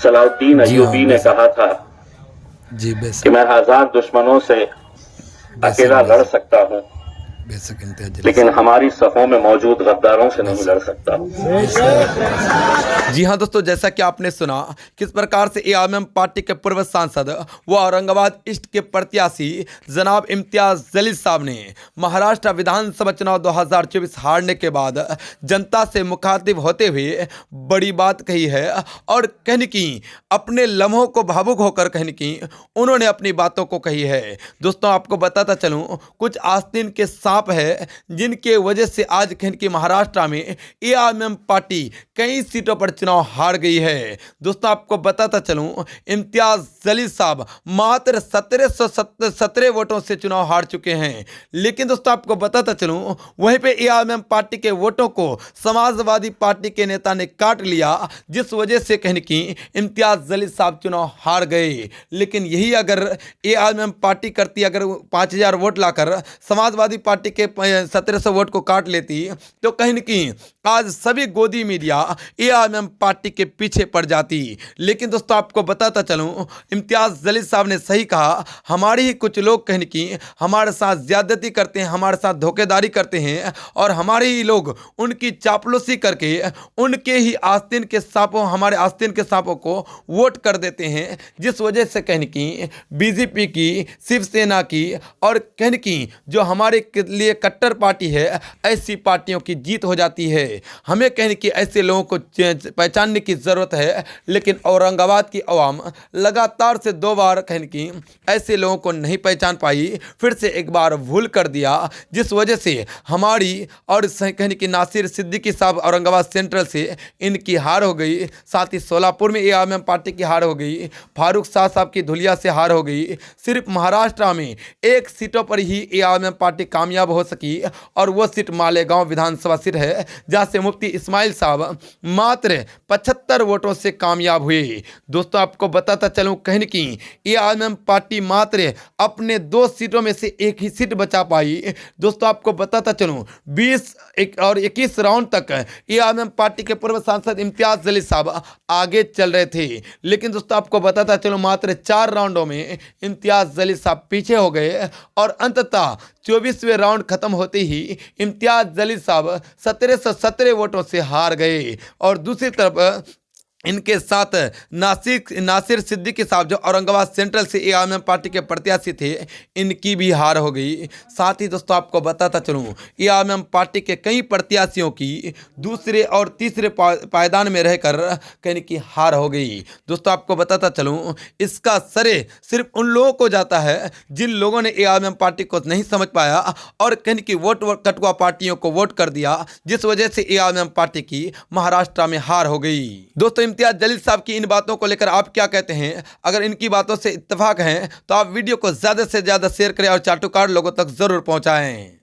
सलाउद्दीन जी हाँ, अय्यूबी ने कहा था जी कि बेशक मैं 1000 दुश्मनों से बेशक अकेला लड़ बेशक सकता हूं, बेशक इम्तियाज जलील लेकिन साहब हमारी सफों में मौजूद गद्दारों से नहीं बेशक लड़ सकता। जी हाँ दोस्तों, जैसा कि आपने सुना किस प्रकार से एआईएम पार्टी के पूर्व सांसद व औरंगाबाद ईस्ट के प्रत्याशी जनाब इम्तियाज जलील साहब ने महाराष्ट्र विधानसभा चुनाव 2024 हारने के बाद जनता से मुखातिब होते हुए बड़ी बात कही है और कहने की अपने लम्हों को भावुक होकर कहने की उन्होंने अपनी बातों को कही है। दोस्तों आपको बताता चलूं, कुछ आस्तीन के सांप है जिनके वजह से आज कहने की महाराष्ट्र में एआईएम पार्टी कई सीटों पर चुनाव हार गई है। दोस्तों आपको बताता चलूं, इम्तियाज जलील साहब मात्र 1717 वोटों से चुनाव हार चुके हैं। लेकिन दोस्तों आपको बताता चलूं, वहीं पे एआईएम पार्टी के वोटों को समाजवादी पार्टी के नेता ने काट लिया, जिस वजह से कहने की इम्तियाज जलील साहब चुनाव हार गए। लेकिन यही अगर एआईएम पार्टी करती, अगर 5000 वोट लाकर समाजवादी पार्टी के 1700 वोट को काट लेती, तो कहीं न कहीं आज सभी गोदी मीडिया एआईएम पार्टी के पीछे पड़ जाती। लेकिन दोस्तों आपको बताता चलूं, इम्तियाज जलील साहब ने सही कहा, हमारे ही कुछ लोग कहने की हमारे साथ ज्यादती करते हैं, हमारे साथ धोखेदारी करते हैं और हमारे ही लोग उनकी चापलूसी करके उनके ही आस्तीन के सांपों, हमारे आस्तीन के सांपों को वोट कर देते हैं, जिस वजह से कहने की बीजेपी की, शिवसेना की और कहने की जो हमारे लिए कट्टर पार्टी है, ऐसी पार्टियों की जीत हो जाती है। हमें कहने की ऐसे लोगों को पहचानने की ज़रूरत है। लेकिन औरंगाबाद की आवाम लगातार से 2 बार कहने की ऐसे लोगों को नहीं पहचान पाई, फिर से एक बार भूल कर दिया, जिस वजह से हमारी और कहने की नासिर सिद्दीकी साहब औरंगाबाद सेंट्रल से इनकी हार हो गई। साथ ही सोलापुर में एआईएम पार्टी की हार हो गई, फारूक शाह साहब की धुलिया से हार हो गई। सिर्फ महाराष्ट्र में 1 सीटों पर ही एआईएम पार्टी कामयाब हो सकी और वो सीट मालेगांव विधानसभा सीट है, जहां से मुफ्ती इस्माइल साहब मात्र 75 वोटों से कामयाब हुए। दोस्तों आपको बताता चलूं, कहने की एआईएम पार्टी मात्र अपने 2 सीटों में से 1 ही सीट बचा पाई। दोस्तों आपको बताता चलूं, 20 और 21 राउंड तक एआईएम पार्टी के पूर्व सांसद इम्तियाज जलील साहब आगे चल रहे थे। लेकिन दोस्तों आपको बताता चलूं, मात्र 4 राउंडों में इम्तियाज जलील साहब पीछे हो गए और अंततः 24वें राउंड खत्म होते ही इम्तियाज जलील साहब 1717 वोटों से हार गए। और दूसरी तरफ इनके साथ नासिर सिद्दीकी साहब जो औरंगाबाद सेंट्रल से एआईएम पार्टी के प्रत्याशी थे, इनकी भी हार हो गई। साथ ही दोस्तों आपको बताता चलूं, एआईएम पार्टी के कई प्रत्याशियों की दूसरे और तीसरे पायदान में रहकर कहने की हार हो गई। दोस्तों आपको बताता चलूं, इसका श्रेय सिर्फ उन लोगों को जाता है जिन लोगों ने एआईएम पार्टी को नहीं समझ पाया और कहने की वोट कटुआ पार्टियों को वोट कर दिया, जिस वजह से एआईएम पार्टी की महाराष्ट्र में हार हो गई। दोस्तों इम्तियाज जलील साहब की इन बातों को लेकर आप क्या कहते हैं? अगर इनकी बातों से इत्तेफाक हैं तो आप वीडियो को ज़्यादा से ज़्यादा शेयर करें और चाटुकार लोगों तक ज़रूर पहुंचाएं।